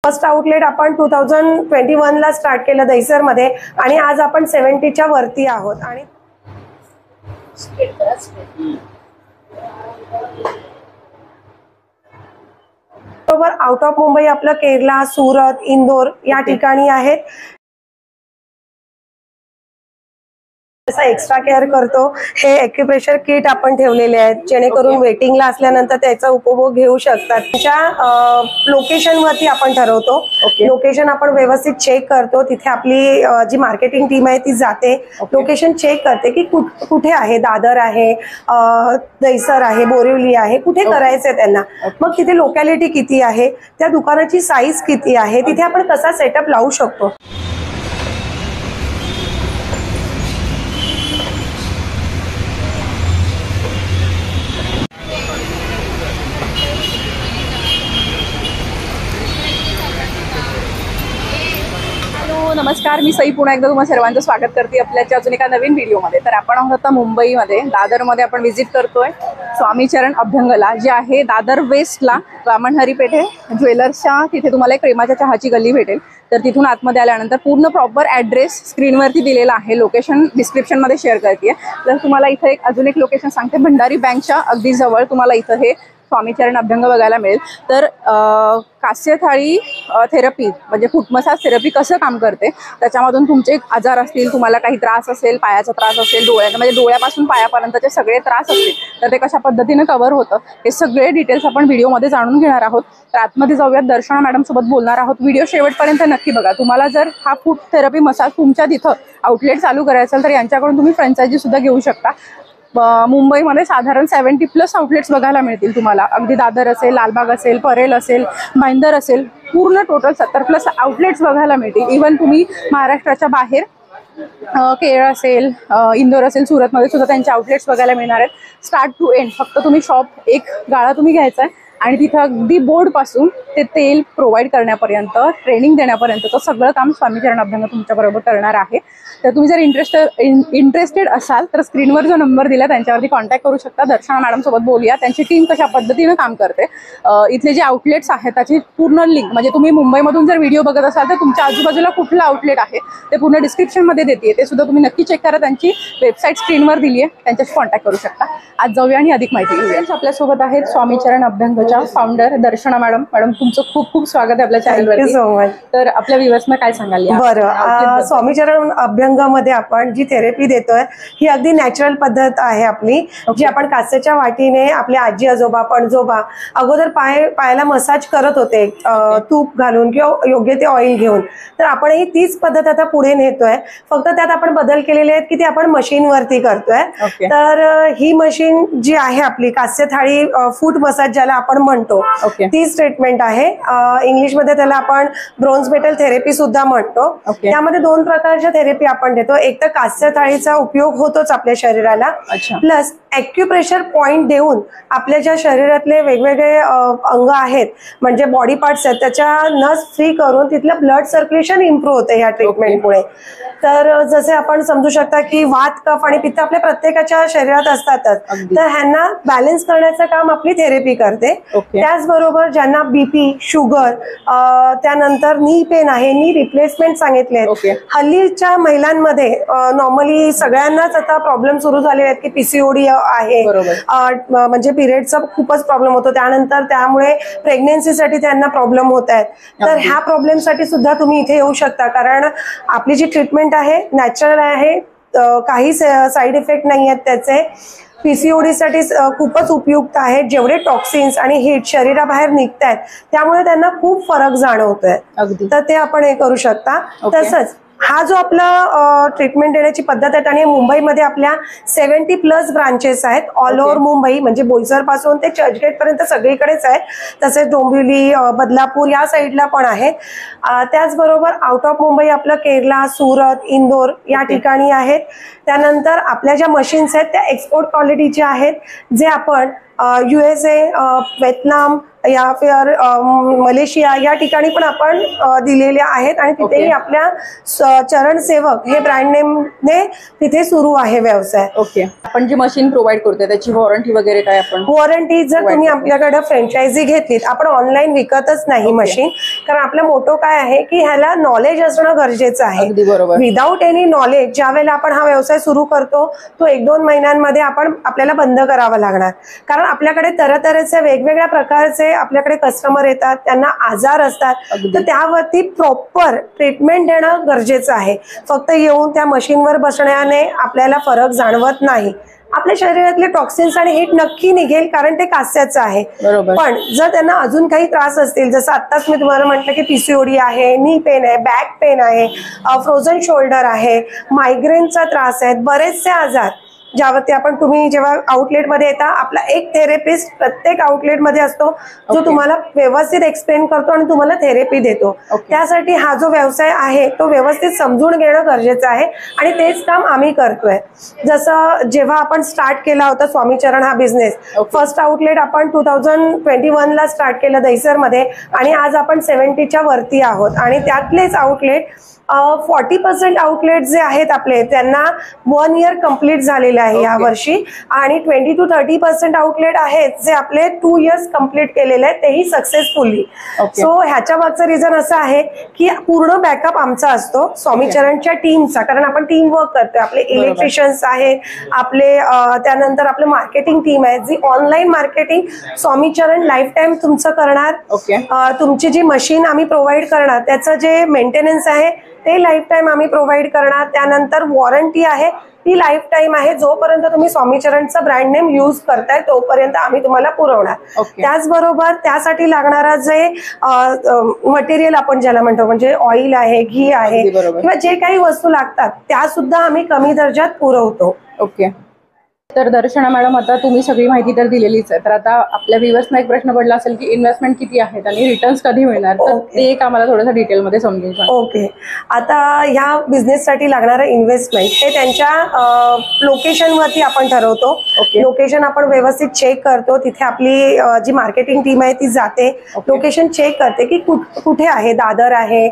First outlet आपण 2021 ला start केलं दहिसर मध्ये आणि आज आपण 70च्या वरती आहोत. आणि बरोबर आउट ऑफ मुंबई आपलं केरला, सुरत, इंदोर या ठिकाणी आहेत. एक्स्ट्रा केअर करतो. हे एक्युप्रेशर किट आपण ठेवलेले आहेत जेणेकरून वेटिंगला असल्यानंतर त्याचा उपभोग घेऊ शकतात. त्याच्या लोकेशन वरती आपण ठरवतो. लोकेशन आपण व्यवस्थित चेक करतो. तिथे आपली जी मार्केटिंग टीम आहे ती जाते, लोकेशन चेक करते की कुठे आहे, दादर आहे, दहिसर आहे, बोरिवली आहे, कुठे करायचंय त्यांना. मग तिथे लोकॅलिटी किती आहे, त्या दुकानाची साईज किती आहे, तिथे आपण कसा सेटअप लावू शकतो. नमस्कार, मी सई पुन्हा एकदा तुम्हा सर्वांचं स्वागत करते आपल्याच्या अजून एका नवीन व्हिडिओमध्ये. तर आपण आहोत आता मुंबईमध्ये दादरमध्ये आपण व्हिजिट करतोय स्वामीचरण अभ्यंगला, जे आहे दादर वेस्टला रामणहरी पेठे ज्वेलर्सच्या तिथे तुम्हाला एक प्रेमाच्या चहाची गल्ली भेटेल. तर तिथून आतमध्ये आल्यानंतर पूर्ण प्रॉपर ॲड्रेस स्क्रीनवरती दिलेला आहे. लोकेशन डिस्क्रिप्शनमध्ये शेअर करते. तर तुम्हाला इथं अजून एक लोकेशन सांगते, भंडारी बँकच्या अगदी जवळ तुम्हाला इथं हे स्वामीचरण अभ्यंग बघायला मिळेल. तर कास्य थाळी थेरपी म्हणजे फूट मसाज थेरपी कसं काम करते, त्याच्यामधून तुमचे आजार असतील, तुम्हाला काही त्रास असेल, पायाचा त्रास असेल, म्हणजे डोळ्यापासून पायापर्यंतचे सगळे त्रास असतील तर ते कशा पद्धतीने कव्हर होतं हे सगळे डिटेल्स आपण व्हिडिओमध्ये जाणून घेणार आहोत. तर आतमध्ये जाऊयात, दर्शना मॅडम सोबत बोलणार आहोत. व्हिडिओ शेवटपर्यंत नक्की बघा. तुम्हाला जर हा फूट थेरपी मसाज तुमच्या तिथं आउटलेट चालू करायचं असेल तर यांच्याकडून तुम्ही फ्रँचायझी सुद्धा घेऊ शकता. मुंबईमध्ये साधारण 70+ आउटलेट्स बघायला मिळतील तुम्हाला. अगदी दादर असेल, लालबाग असेल, परेल असेल, भाईंदर असेल, पूर्ण टोटल 70+ आउटलेट्स बघायला मिळतील. इव्हन तुम्ही महाराष्ट्राच्या बाहेर केरळ असेल, इंदोर असेल, सुरतमध्ये सुद्धा त्यांचे आउटलेट्स बघायला मिळणार आहेत. स्टार्ट टू एंड फक्त तुम्ही शॉप एक गाळा तुम्ही घ्यायचा आहे आणि तिथं अगदी बोर्डपासून ते तेल प्रोव्हाइड करण्यापर्यंत, ट्रेनिंग देण्यापर्यंत सगळं काम स्वामीचरण अभ्यंग तुमच्याबरोबर करणार आहे. तर तुम्ही जर इंटरेस्टेड असाल तर स्क्रीनवर जो नंबर दिला त्यांच्यावरती कॉन्टॅक्ट करू शकता. दर्शना मॅडम सोबत बोलूया, त्यांची टीम कशा पद्धतीनं काम करते. इथले जे आउटलेट्स आहेत त्याची पूर्ण लिंक, म्हणजे तुम्ही मुंबईमधून जर व्हिडिओ बघत असाल तर तुमच्या आजूबाजूला कुठलं आउटलेट आहे ते पूर्ण डिस्क्रिप्शनमध्ये देते. ते सुद्धा तुम्ही नक्की चेक करा. त्यांची वेबसाईट स्क्रीनवर दिली आहे, त्यांच्याशी कॉन्टॅक्ट करू शकता. आज जाऊया आणि अधिक माहिती घेऊया. आपल्यासोबत आहेत स्वामीचरण अभ्यंगच्या फाउंडर दर्शना मॅडम. मॅडम तुमचं खूप खूप स्वागत आहे आपल्या चॅनलवर. So much. तर आपल्या व्ह्युअर्सना काय सांगाल? बरं, स्वामीचरण अभ्यंग मध्ये आपण जी थेरपी देतोय ही अगदी नॅचरल पद्धत आहे आपली, जी आपण काचेच्या वाटीने आपले आजी आजोबा पणजोबा अगोदर पायाला मसाज करत होते तूप घालून किंवा योग्य ते ऑइल घेऊन. तर आपण ही तीच पद्धत आता पुढे नेतोय, फक्त त्यात आपण बदल केलेले आहेत की ते आपण मशीन वरती करतोय. तर ही मशीन जी आहे आपली कास्य थाळी फूट मसाज ज्याला आपण म्हणतो तीच ट्रीटमेंट आहे. इंग्लिशमध्ये त्याला आपण ब्रोन्झ मेटल थेरपी सुद्धा म्हणतो. त्यामध्ये 2 प्रकारच्या थेरपी आपण देतो. एक तर कास्य थाळीचा उपयोग होतोच आपल्या शरीराला, प्लस ॲक्युप्रेशर पॉइंट देऊन आपल्या ज्या शरीरातले वेगवेगळे अंग आहेत म्हणजे बॉडी पार्ट्स आहेत त्याच्या नस फ्री करून तिथलं ब्लड सर्क्युलेशन इम्प्रूव्ह होते ह्या ट्रीटमेंटमुळे. तर जसे आपण समजू शकता की वात, कफ आणि पित्त आपल्या प्रत्येकाच्या शरीरात असतातच, तर ह्यांना बॅलन्स करण्याचं काम आपली थेरपी करते. त्याचबरोबर ज्यांना बीपी, शुगर, त्यानंतर नी पेन आहे, नी रिप्लेसमेंट सांगितले. हल्लीच्या महिलांमध्ये नॉर्मली सगळ्यांनाच आता प्रॉब्लेम सुरू झाले आहेत की पीसीओडी आहे, म्हणजे पिरियडचा खूपच प्रॉब्लेम होतो. त्यानंतर त्यामुळे प्रेग्नेन्सीसाठी त्यांना प्रॉब्लेम होत आहेत. तर ह्या प्रॉब्लेमसाठी सुद्धा तुम्ही इथे येऊ शकता, कारण आपली जी ट्रीटमेंट आहे नॅचरल आहे, काही साईड इफेक्ट नाही आहेत त्याचे. पीसीओडी साठी खूपच उपयुक्त आहेत. जेवढे टॉक्सिन्स आणि हीट शरीराबाहेर निघतायत त्यामुळे त्यांना खूप फरक जाणवतोय. तर ते आपण हे करू शकता. तसंच हा जो आपला ट्रीटमेंट देण्याची पद्धत आहे आणि मुंबईमध्ये आपल्या 70+ ब्रांचेस आहेत ऑल ओव्हर मुंबई, म्हणजे बोईसर पासून ते चर्चगेट पर्यंत सगळीकडेच आहे. तसेच डोंबिवली, बदलापूर या साईडला पण आहे. त्याचबरोबर आउट ऑफ मुंबई आपलं केरला, सुरत, इंदोर या ठिकाणी आहेत. त्यानंतर आपल्या ज्या मशीन्स आहेत त्या एक्सपोर्ट क्वालिटीच्या आहेत, जे आपण USA, व्हिएतनाम या फिर मलेशिया या ठिकाणी पण आपण दिलेले आहेत आणि तिथेही आपल्या चरण सेवक हे ब्रँड नेमने तिथे सुरू आहे व्यवसाय. ओके. आपण जी मशीन प्रोव्हाइड करतोय त्याची वॉरंटी वगैरे काय? आपण वॉरंटी जर तुम्ही आपल्याकडे फ्रँचायझी घेतलीत, आपण ऑनलाईन विकतच नाही मशीन, कारण आपला मोटो काय आहे की ह्याला नॉलेज असणं गरजेचं आहे. विदाऊट एनी नॉलेज ज्या वेळेला आपण हा व्यवसाय सुरू करतो तो 1-2 महिन्यांमध्ये आपल्याला बंद करावा लागणार, कारण आपल्याकडे तऱ्हेचे वेगवेगळ्या प्रकारचे आपल्याकडे कस्टमर येतात, त्यांना आजार असतात, तर त्यावरती प्रॉपर ट्रीटमेंट देणं गरजेचं आहे. फक्त येऊन त्या मशीनवर बसण्याने आपल्याला फरक जाणवत नाही. आपल्या शरीरातले टॉक्सिन्स आणि हीट नक्की निघेल, कारण ते कास्याचं आहे. पण जर त्यांना अजून काही त्रास असतील, जसं आत्ताच मी तुम्हाला म्हटलं की PCOD आहे, नी पेन आहे, बॅक पेन आहे, फ्रोझन शोल्डर आहे, मायग्रेनचा त्रास आहे, बरेचसे आजार ज्यावरती तुम्ही जेव्हा आउटलेटमध्ये येता, आपला एक थेरपिस्ट प्रत्येक आउटलेटमध्ये असतो जो तुम्हाला व्यवस्थित एक्सप्लेन करतो आणि तुम्हाला थेरपी देतो. त्यासाठी हा जो व्यवसाय आहे तो व्यवस्थित समजून घेणं गरजेचं आहे आणि तेच काम आम्ही करतोय. जसं जेव्हा आपण स्टार्ट केला होता स्वामीचरण हा बिझनेस, फर्स्ट आउटलेट आपण 2021 ला स्टार्ट केलं दहिसरमध्ये आणि आज आपण 70च्या वरती आहोत आणि त्यातलेच आउटलेट 40% आउटलेट जे आहेत आपले त्यांना 1 इयर कंप्लीट झालेले आहे या वर्षी आणि 20 to 30% आउटलेट आहेत जे आपले 2 इयर्स कंप्लीट केलेले आहेत, तेही सक्सेसफुली. सो ह्याच्या मागचं रिझन असं आहे की पूर्ण बॅकअप आमचा असतो स्वामीचरणच्या टीमचा, कारण आपण टीम वर्क करतोय. आपले इलेक्ट्रिशियन्स आहेत, आपले त्यानंतर आपलं मार्केटिंग टीम आहे जी ऑनलाईन मार्केटिंग स्वामीचरण लाईफ टाइम तुमचं करणार. तुमची जी मशीन आम्ही प्रोव्हाइड करणार त्याचं जे मेंटेनन्स आहे ते लाईफ टाइम आम्ही प्रोव्हाइड करणार. त्यानंतर वॉरंटी आहे ती लाईफ टाइम आहे, जोपर्यंत तुम्ही स्वामीचरणचा ब्रँड नेम यूज करताय तोपर्यंत आम्ही तुम्हाला पुरवणार. त्याचबरोबर त्यासाठी लागणारा जे मटेरियल आपण ज्याला म्हणतो म्हणजे ऑइल आहे, घी आहे किंवा जे काही वस्तू लागतात त्या सुद्धा आम्ही कमी दर्जात पुरवतो. ओके. तर दर्शना मॅडम, आता तुम्ही सगळी माहिती तर दिलेलीच आहे, तर आता आपल्या व्ह्युअर्सना एक प्रश्न पडला असेल की इन्व्हेस्टमेंट किती आहेत आणि रिटर्न्स कधी मिळणार, तर ते एक आम्हाला थोडंसं डिटेलमध्ये समजून सांगा. ओके. आता ह्या बिझनेससाठी लागणारं इन्व्हेस्टमेंट हे त्यांच्या लोकेशनवरती आपण ठरवतो. लोकेशन आपण व्यवस्थित चेक करतो, तिथे आपली जी मार्केटिंग टीम आहे ती जाते, लोकेशन चेक करते की कुठे आहे, दादर आहे,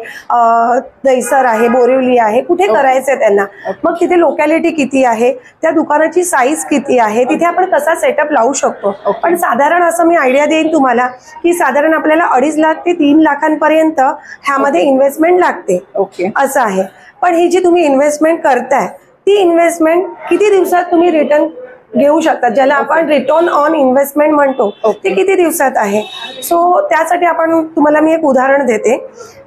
दहिसर आहे, बोरिवली आहे, कुठे करायचंय त्यांना. मग तिथे लोकॅलिटी किती आहे, त्या दुकानाची साईज किती आहे, तिथे आपण कसा सेटअप लावू शकतो. पण साधारण असं मी आयडिया देईन तुम्हाला की साधारण आपल्याला 2.5 लाख ते 3 लाखांपर्यंत ह्यामध्ये इन्व्हेस्टमेंट लागते. असं आहे. पण ही जी तुम्ही इन्व्हेस्टमेंट करताय ती इन्व्हेस्टमेंट किती दिवसात तुम्ही रिटर्न घेऊ शकता, ज्याला आपण रिटर्न ऑन इन्व्हेस्टमेंट म्हणतो, ते किती दिवसात आहे. सो त्यासाठी तुम्हाला मी एक उदाहरण देते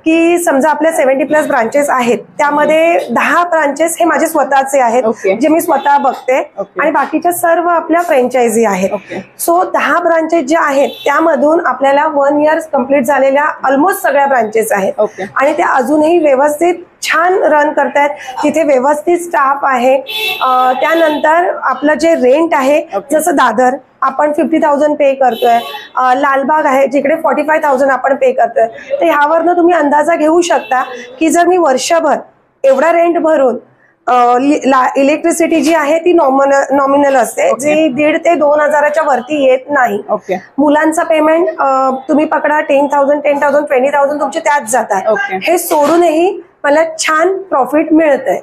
की समजा आपल्या 70+ ब्रांचेस आहेत, त्यामध्ये 10 ब्रांचेस हे माझे स्वतःचे आहेत जे मी स्वतः बघते आणि बाकीच्या सर्व आपल्या फ्रँचायझी आहेत. सो 10 ब्रांचेस जे आहेत त्यामधून आपल्याला 1 इयर कंप्लीट झालेल्या ऑलमोस्ट सगळ्या ब्रांचेस आहेत आणि त्या अजूनही व्यवस्थित छान रन करतायत. तिथे व्यवस्थित स्टाफ आहे. त्यानंतर आपलं जे रेंट आहे, जसं दादर आपण 50,000 पे करतोय, लालबाग आहे जिकडे 45,000 आपण पे करतोय, तर ह्यावरनं तुम्ही अंदाजा घेऊ शकता की जर मी वर्षभर एवढा रेंट भरून इलेक्ट्रिसिटी जी आहे ती नॉमिनल असते, जी 1,500 ते 2,000च्या वरती येत नाही. मुलांचा पेमेंट तुम्ही पकडा 10,000, 20,000 तुमचे त्यात जातात. हे सोडूनही मला छान प्रॉफिट मिळतंय.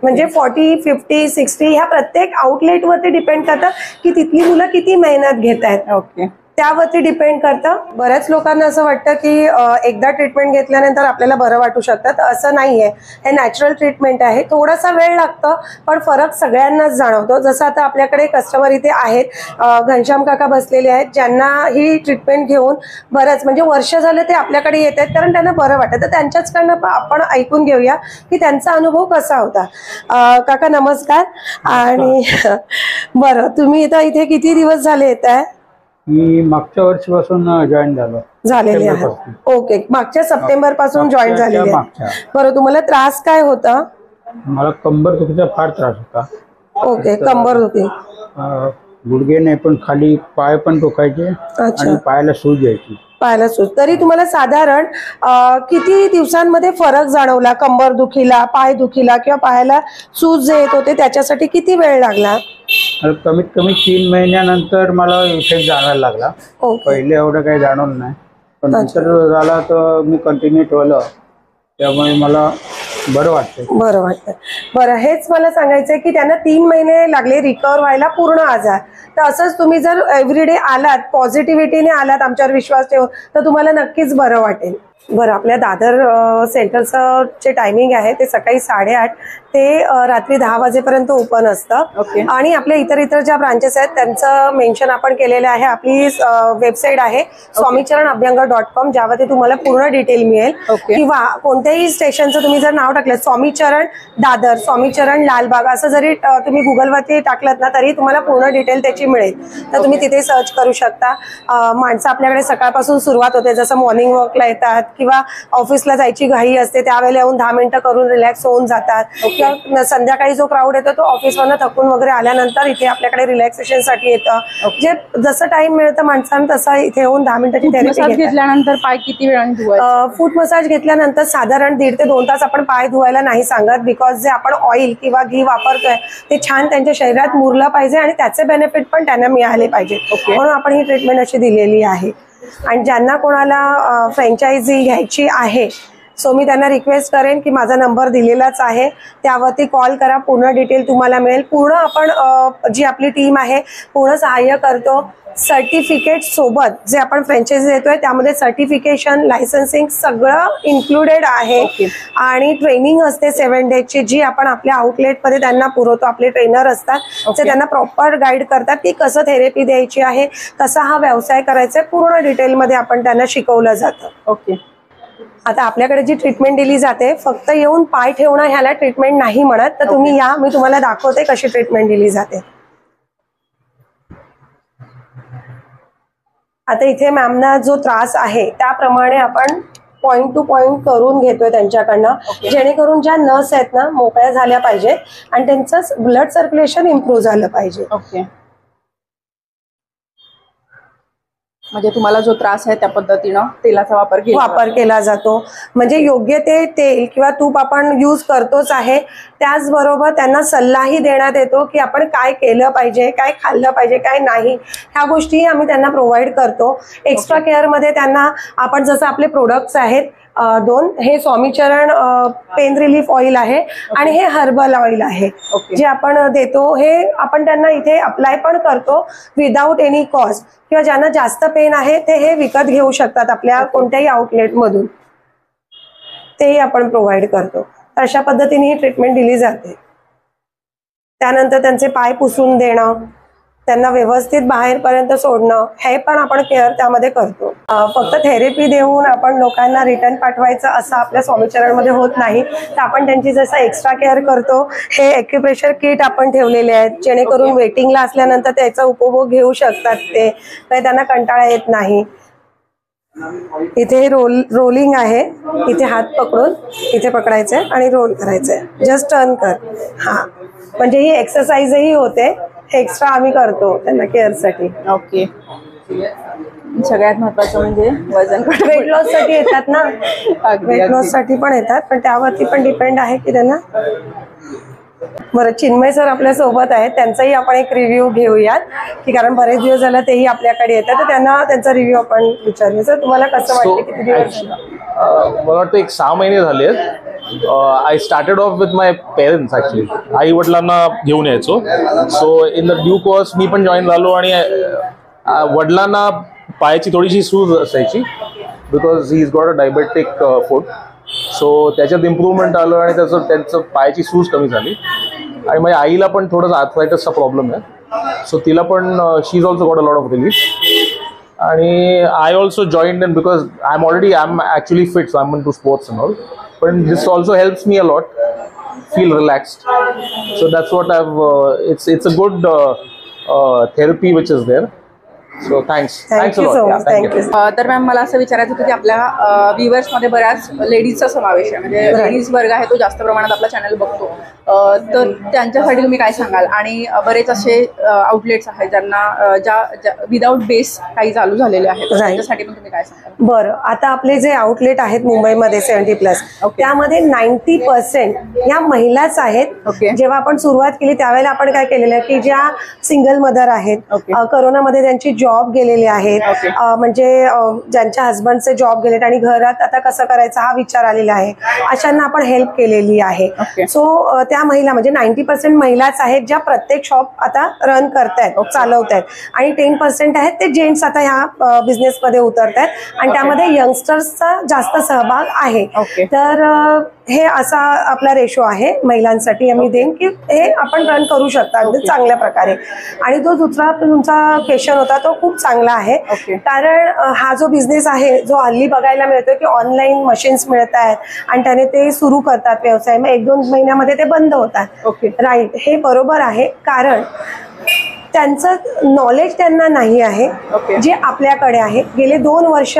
म्हणजे 40, 50, 60 ह्या प्रत्येक आउटलेट वरती डिपेंड करतं की तिथली मुलं किती मेहनत घेत आहेत, त्यावरती डिपेंड करतं. बऱ्याच लोकांना असं वाटतं की एकदा ट्रीटमेंट घेतल्यानंतर आपल्याला बरं वाटू शकतं, तर असं नाहीये. हे नॅचरल ट्रीटमेंट आहे, थोडासा वेळ लागतं पण फरक सगळ्यांनाच जाणवतो. जसं आता आपल्याकडे कस्टमर इथे आहेत, घनश्याम काका बसलेले आहेत, ज्यांना ही ट्रीटमेंट घेऊन बरंच म्हणजे वर्ष झालं ते आपल्याकडे येत आहेत कारण त्यांना बरं वाटतं. तर त्यांच्याचकडनं आपण ऐकून घेऊया की त्यांचा अनुभव कसा होता. काका नमस्कार. आणि बरं, तुम्ही इथे किती दिवस झाले येत आहे? मी मागच्या वर्षीपासून जॉईन झालेले आहे. ओके, मागच्या सप्टेंबर पासून जॉईन झालेले आहे. बरं, तुम्हाला त्रास काय होता? मला कंबर दुखीचा फार त्रास होता. ओके, कंबर दुखी. गुडघे नाही पण खाली पाय पण दुखायचे आणि पायाला सूज यायची. पायाला सूज. तरी तुम्हाला साधारण किती दिवसांमध्ये फरक जाणवला? कंबर दुखीला, पाय दुखीला किंवा पायाला सूज जे येत होते त्याच्यासाठी किती वेळ लागला? कमीत कमी 3 महिन्यानंतर मला इफेक्ट जाणवायला लागला. पहिले एवढं काही जाणवलं नाही, पण नंतर झाला तर मी कंटिन्यू ठेवलं, त्यामुळे मला बरं वाटतं. बरं वाटतं. बरं, हेच मला सांगायचंय की त्यांना 3 महिने लागले रिकवर व्हायला पूर्ण आजार. तर असंच तुम्ही जर एव्हरीडे आलात, पॉझिटिव्हिटीने आलात, आमच्यावर विश्वास ठेवून, तर तुम्हाला नक्कीच बरं वाटेल. बरं, आपल्या दादर सेंटरचं जे टायमिंग आहे ते सकाळी 8:30 ते रात्री 10 वाजेपर्यंत ओपन असतं. आणि आपल्या इतर ज्या ब्रांचेस आहेत त्यांचं मेन्शन आपण केलेलं आहे. आपली वेबसाईट आहे swamicharanabhyanga.com, ज्यावरती तुम्हाला पूर्ण डिटेल मिळेल. किंवा कोणत्याही स्टेशनचं तुम्ही जर नाव टाकलं, स्वामीचरण दादर, स्वामीचरण लालबाग, असं जरी तुम्ही गुगलवरती टाकलं ना तरी तुम्हाला पूर्ण डिटेल त्याची मिळेल. तर तुम्ही तिथे सर्च करू शकता. माणसं आपल्याकडे सकाळपासून सुरुवात होते, जसं मॉर्निंग वॉकला येतात किंवा ऑफिसला जायची घाई असते त्यावेळेला येऊन 10 मिनिटं करून रिलॅक्स होऊन जातात. किंवा संध्याकाळी जो क्राऊड येतो तो ऑफिसवरनं थकून वगैरे आल्यानंतर इथे आपल्याकडे रिलॅक्सेशन साठी येतं. जे जसं टाइम मिळतं माणसांना तसं इथे येऊन 10 मिनिटाची थेरपी घेतल्यानंतर पाय किती वेळाने धुवायचे? फूट मसाज घेतल्यानंतर साधारण 1.5 ते 2 तास आपण पाय धुवायला नाही सांगत, बिकॉज जे आपण ऑइल किंवा घी वापरतोय ते छान त्यांच्या शरीरात मुरलं पाहिजे आणि त्याचे बेनिफिट पण त्यांना मिळाले पाहिजे, म्हणून आपण ही ट्रीटमेंट अशी दिलेली आहे. आणि ज्यांना कोणाला फ्रँचायझी घ्यायची आहे, सो मी त्यांना रिक्वेस्ट करेन की माझा नंबर दिलेलाच आहे, त्यावरती कॉल करा, पूर्ण डिटेल तुम्हाला मिळेल. पूर्ण आपण जी आपली टीम आहे पूर्ण सहाय्य करतो. सर्टिफिकेट सोबत जे आपण फ्रँचायझी देतोय त्यामध्ये सर्टिफिकेशन, लायसन्सिंग सगळं इन्क्लुडेड आहे. आणि ट्रेनिंग असते 7 डेजची, जी आपण आपल्या आउटलेटमध्ये त्यांना पुरवतो. आपले ट्रेनर असतात जे त्यांना प्रॉपर गाईड करतात की कसं थेरपी द्यायची आहे, कसा हा व्यवसाय करायचा आहे, पूर्ण डिटेलमध्ये आपण त्यांना शिकवलं जातं. आता आपल्याकडे जी ट्रीटमेंट दिली जाते, फक्त येऊन पाय ठेवणं ह्याला ट्रीटमेंट नाही म्हणत. तर तुम्ही या, मी तुम्हाला दाखवते कशी ट्रीटमेंट दिली जाते. आता इथे मॅमना जो त्रास आहे त्याप्रमाणे आपण पॉइंट टू पॉइंट करून घेतोय त्यांच्याकडनं, जेणेकरून ज्या नस आहेत ना मोकळ्या झाल्या पाहिजे आणि त्यांचं ब्लड सर्क्युलेशन इम्प्रूव्ह झालं पाहिजे. म्हणजे तुम्हाला जो त्रास आहे त्या पद्धतीनं तेलाचा वापर केला जातो. म्हणजे योग्य ते तेल किंवा तूप आपण यूज करतोच आहे, त्याचबरोबर त्यांना सल्लाही देण्यात येतो की आपण काय केलं पाहिजे, काय खाल्लं पाहिजे, काय नाही, ह्या गोष्टी आम्ही त्यांना प्रोव्हाइड करतो. एक्स्ट्रा केअर मध्ये त्यांना आपण जसं आपले प्रोडक्ट्स आहेत 2, हे स्वामीचरण पेन रिलीफ ऑइल आहे आणि हे हर्बल ऑइल आहे जे आपण देतो. हे आपण त्यांना इथे अप्लाय पण करतो विदाऊट एनी कॉस्ट, किंवा ज्यांना जास्त पेन आहे ते हे विकत घेऊ शकतात आपल्या कोणत्याही आउटलेट मधून, तेही आपण प्रोव्हाइड करतो. अशा पद्धतीने ही ट्रीटमेंट दिली जाते. त्यानंतर त्यांचे पाय पुसून देणं, त्यांना व्यवस्थित बाहेरपर्यंत सोडणं, हे पण आपण केअर त्यामध्ये करतो. फक्त थेरपी देऊन आपण लोकांना रिटर्न पाठवायचं असं आपल्या स्वामीचरणमध्ये होत नाही. तर आपण त्यांची जसं एक्स्ट्रा केअर करतो, हे ॲक्युप्रेशर किट आपण ठेवलेले आहेत, जेणेकरून वेटिंगला असल्यानंतर त्याचा उपभोग घेऊ शकतात ते, त्यांना कंटाळा येत नाही. इथे रोलिंग आहे, इथे हात पकडून इथे पकडायचंय आणि रोल करायचंय, जस्ट टर्न कर. हा, म्हणजे ही एक्सरसाइजही होते, एक्स्ट्रा आम्ही करतो त्यांना केअर साठी. सगळ्यात महत्वाचं म्हणजे वजन वेट लॉस साठी येतात ना, वेट लॉस साठी पण येतात, पण त्यावरती पण डिपेंड आहे की त्यांना. बरं, चिन्मय सर आपल्या सोबत आहेत, त्यांचाही आपण एक रिव्ह्यू घेऊयात की कारण बरेच दिवस झाला तेही आपल्याकडे येतात, तर त्यांना त्यांचा रिव्ह्यू आपण विचारूया. सर, तुम्हाला कसं वाटतं, किती दिवस? मला वाटतं 1-6 महिने झाले. I started off with my parents. Actually आई वडिलांना घेऊन यायचो, so in the due course मी पण जॉईन झालो. आणि वडिलांना पायाची थोडीशी सूज असायची, because he is got a diabetic foot. So त्याच्यात इम्प्रूव्हमेंट आलं आणि त्यांचं पायाची सूज कमी झाली. आणि माझ्या आईला पण थोडंसं आर्थरायटिसचा प्रॉब्लेम आहे, सो तिला पण she is also got a lot of relief. आणि I also joined in because I am actually fit, so I am into sports and all. But this also helps me a lot, feel relaxed. So that's what it's a good therapy which is there. So thanks thank you so much. Thank you. तर ma'am मला असं विचारायचं होतं की आपल्या व्ह्युअर्समध्ये बऱ्याच लेडीजचा समावेश आहे, म्हणजे लेडीज वर्ग आहे तो जास्त प्रमाणात आपला चॅनल बघतो, तर त्यांच्यासाठी तुम्ही काय सांगाल? आणि बरेच असे आउटलेट्स आहेत ज्यांना ज्या विदाऊट बेस काही चालू झालेले आहेत, त्याच्यासाठी पण तुम्ही काय सांगाल? बरं, आता आपले जे आउटलेट आहेत मुंबईमध्ये 70+, त्यामध्ये 90% या महिलाच आहेत. जेव्हा आपण सुरुवात केली त्यावेळेला आपण काय केलेलं आहे की ज्या सिंगल मदर आहेत, करोनामध्ये त्यांची जॉब गेलेले आहेत, म्हणजे ज्यांच्या हस्बंडचे जॉब गेलेत आणि घरात आता कसं करायचं हा विचार आलेला आहे, अशांना आपण हेल्प केलेली आहे. सो त्या महिला म्हणजे 90% महिलाच आहेत ज्या प्रत्येक शॉप आता रन करतायत, चालवतायत, आणि 10% आहेत ते जेंट्स आता ह्या बिझनेसमध्ये उतरतायत आणि त्यामध्ये यंगस्टर्सचा जास्त सहभाग आहे. तर हे असा आपला रेशो आहे महिलांसाठी. आम्ही देईन की हे आपण रन करू शकता अगदी चांगल्या प्रकारे. आणि तो दुसरा तुमचा क्वेश्चन होता तो खूप चांगला आहे, कारण हा जो बिझनेस आहे जो हल्ली बघायला मिळतो की ऑनलाईन मशीन्स मिळत आहेत आणि त्याने ते सुरू करतात व्यवसाय, मग 1-2 महिन्यामध्ये ते बंद होतात. राईट, हे बरोबर आहे, कारण त्यांचं नॉलेज त्यांना नाही आहे जे आपल्याकडे आहे. गेले 2 वर्ष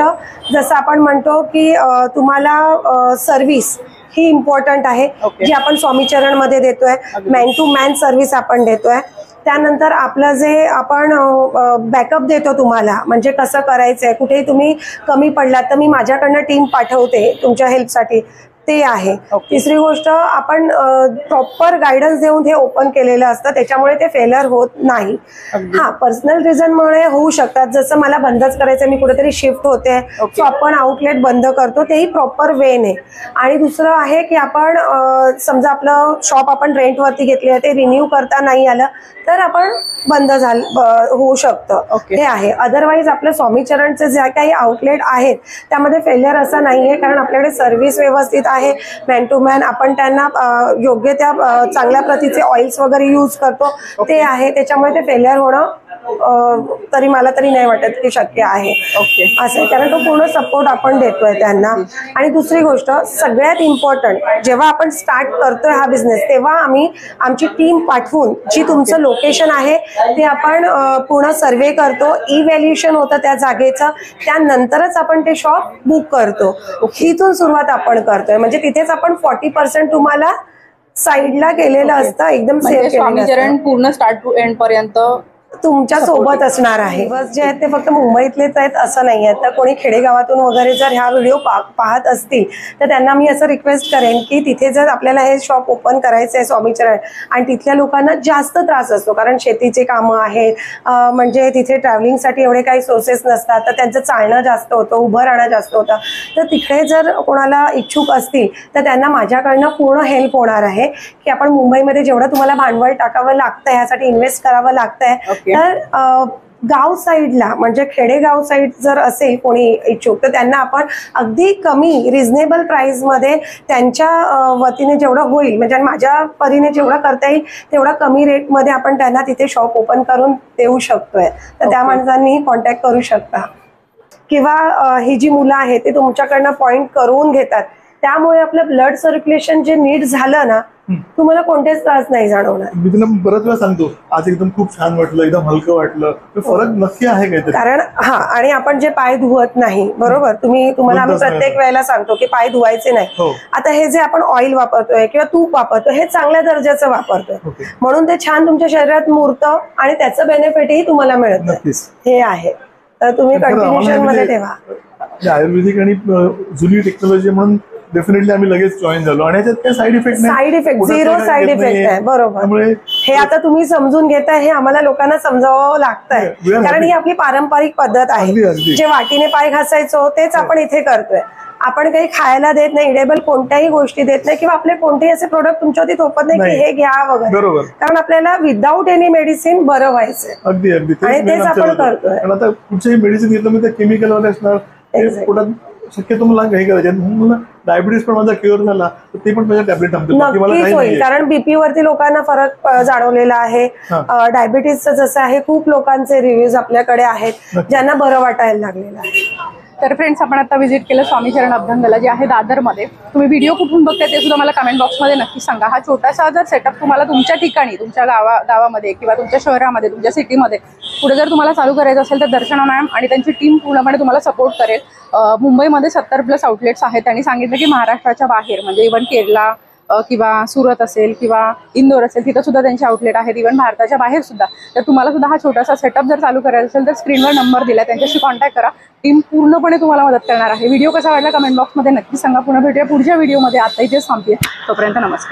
जसं आपण म्हणतो की तुम्हाला सर्व्हिस ही इम्पॉर्टंट आहे, जी आपण स्वामीचरण मध्ये देतोय. मॅन टू मॅन सर्व्हिस आपण देतोय. त्यानंतर आपलं जे आपण बॅकअप देतो तुम्हाला, म्हणजे कसं करायचंय, कुठेही तुम्ही कमी पडलात तर मी माझ्याकडनं टीम पाठवते तुमच्या हेल्पसाठी, ते आहे. तिसरी गोष्ट, आपण प्रॉपर गायडन्स देऊन हे ओपन केलेलं असतं, त्याच्यामुळे ते फेलर होत नाही. हा, पर्सनल रिझनमुळे होऊ शकतात, जसं मला बंदच करायचं, मी कुठेतरी शिफ्ट होते, सो आपण आउटलेट बंद करतो, तेही प्रॉपर वेने. आणि दुसरं आहे की आपण समजा आपलं शॉप आपण रेंटवरती घेतले, ते रिन्यू करता नाही आलं तर आपण बंद होऊ शकतं, हे आहे. अदरवाईज आपलं स्वामीचरणचे जे काही आउटलेट आहेत त्यामध्ये फेलियर असं नाहीये, कारण आपल्याकडे सर्व्हिस व्यवस्थित आहे, मॅन टू मॅन. आपण त्यांना योग्य त्या चांगल्या प्रतीचे ऑइल्स वगैरे यूज करतो, ते आहे. त्याच्यामुळे ते फेलियर होणं तरी मला तरी नाही वाटत की शक्य आहे असं आहे, कारण तो पूर्ण सपोर्ट आपण देतोय त्यांना. आणि दुसरी गोष्ट सगळ्यात इम्पॉर्टंट, जेव्हा आपण स्टार्ट करतोय हा बिझनेस तेव्हा आम्ही आमची टीम पाठवून जी तुमचं लोकेशन आहे ते आपण पूर्ण सर्वे करतो, इव्हॅल्युएशन होतं त्या जागेचं, त्यानंतरच आपण ते शॉप बुक करतो. इथून सुरुवात आपण करतोय, म्हणजे तिथेच आपण 40% तुम्हाला साईडला केलेलं असतं, एकदम सेफ. स्वामीचरण पूर्ण स्टार्ट टू एंड पर्यंत तुमच्या सोबत असणार आहे. बस जे आहेत ते फक्त मुंबईतलेच आहेत असं नाही आहे. तर कोणी खेडेगावातून वगैरे जर ह्या व्हिडिओ पाहत असतील तर त्यांना मी असं रिक्वेस्ट करेन की तिथे जर आपल्याला हे शॉप ओपन करायचं आहे स्वामीचरण, आणि तिथल्या लोकांना जास्त त्रास असतो कारण शेतीचे कामं आहेत, म्हणजे तिथे ट्रॅव्हलिंगसाठी एवढे काही सोर्सेस नसतात, तर त्यांचं चालणं जास्त होतं, उभं राहणं जास्त होतं. तर तिकडे जर कोणाला इच्छुक असतील तर त्यांना माझ्याकडनं पूर्ण हेल्प होणार आहे की आपण मुंबईमध्ये जेवढं तुम्हाला भांडवल टाकावं लागतं, ह्यासाठी इन्व्हेस्ट करावं लागतंय, तर गाव साईडला म्हणजे खेडेगाव साईड जर असेल कोणी इच्छुक तर त्यांना आपण अगदी कमी रिझनेबल प्राइसमध्ये त्यांच्या वतीने जेवढं होईल, म्हणजे माझ्या परीने जेवढं करता येईल तेवढा कमी रेटमध्ये आपण त्यांना तिथे शॉप ओपन करून देऊ शकतोय. तर त्या माणसांनी कॉन्टॅक्ट करू शकता, किंवा ही जी मुलं आहेत ते तुमच्याकडनं पॉइंट करून घेतात, त्यामुळे आपलं ब्लड सर्क्युलेशन जे नीट झालं ना, तुम्हाला कोणतेच त्रास नाही जाणवणार. मी तुला बरंच वेळा सांगतो, आज एकदम खूप छान वाटलं, एकदम हलकं वाटलं, फरक नक्की आहे काहीतरी. कारण आणि आपण जे पाय धुवत नाही, बरोबर, तुम्हाला आम्ही प्रत्येक वेळेला सांगतो की पाय धुवायचे नाही. आता हे जे आपण ऑइल वापरतोय किंवा तूप वापरतोय हे चांगल्या दर्जाचं वापरतोय, म्हणून ते छान तुमच्या शरीरात मुरतं आणि त्याचं बेनिफिटही तुम्हाला मिळतं, हे आहे. तर तुम्ही कंटिन्युएशन मध्ये ठेवा. आयुर्वेदिक आणि जुनी टेक्नॉलॉजी म्हणून डेफिनेटली आम्ही लगेच जॉईन झालो, आणि याच्यात काही साईड इफेक्ट नाही, side effect zero side effect आहे, बरोबर. हे आता तुम्ही समजून घेताय, हे आम्हाला लोकांना समजावं लागतंय, कारण ही आपली पारंपरिक पद्धत आहे. जे वाटीने पाय घासायचो तेच आपण इथे करतोय. आपण काही खायला देत नाही, इडेबल कोणत्याही गोष्टी देत नाही, किंवा आपले कोणतेही असे प्रोडक्ट तुमच्यावरती थोपत नाही की हे घ्या वगैरे, कारण आपल्याला विदाऊट एनी मेडिसिन बरं व्हायचंय. अगदी अगदी, आणि तेच आपण करतोय. आता कुठचंही मेडिसिन घेतलं मी ते केमिकल वाले असणार, शक्यतो मला काही करायचं, मला डायबिटीस पण माझा क्युअर झाला तर ते पण माझ्या टॅबलेट नक्कीच होईल, कारण बीपी वरती लोकांना फरक जाणवलेला आहे. डायबिटीसचं जसं आहे, खूप लोकांचे रिव्ह्यूज आपल्याकडे आहेत ज्यांना बरं वाटायला लागलेलं आहे. तर फ्रेंड्स, आपण आता व्हिजिट केलं स्वामीचरण अभ्यंगला, जे आहे दादरमध्ये. तुम्ही व्हिडिओ कुठून बघताय ते सुद्धा मला कमेंट बॉक्समध्ये नक्की सांगा. हा छोटासा जर सेटअप तुम्हाला तुमच्या ठिकाणी, तुमच्या गावामध्ये किंवा तुमच्या शहरामध्ये, तुमच्या सिटीमध्ये पुढे जर तुम्हाला चालू करायचं असेल तर दर्शना मॅम आणि त्यांची टीम पूर्णपणे तुम्हाला सपोर्ट करेल. मुंबईमध्ये 70+ आउटलेट्स आहेत. त्यांनी सांगितलं की महाराष्ट्राच्या बाहेर म्हणजे इव्हन केरला किंवा सुरत असेल किंवा इंदोर असेल, तिथं सुद्धा त्यांचे आउटलेट आहेत. इव्हन भारताच्या बाहेर सुद्धा. तर तुम्हाला सुद्धा हा छोटासा सेटअप जर चालू करायचा असेल तर स्क्रीनवर नंबर दिला, त्यांच्याशी कॉन्टॅक्ट करा. टीम पूर्णपणे तुम्हाला मदत करणार आहे. व्हिडिओ कसा वाटला कमेंट बॉक्समध्ये नक्की सांगा. पुन्हा भेटूया पुढच्या व्हिडिओमध्ये. आता इथेच थांबते. तोपर्यंत नमस्कार.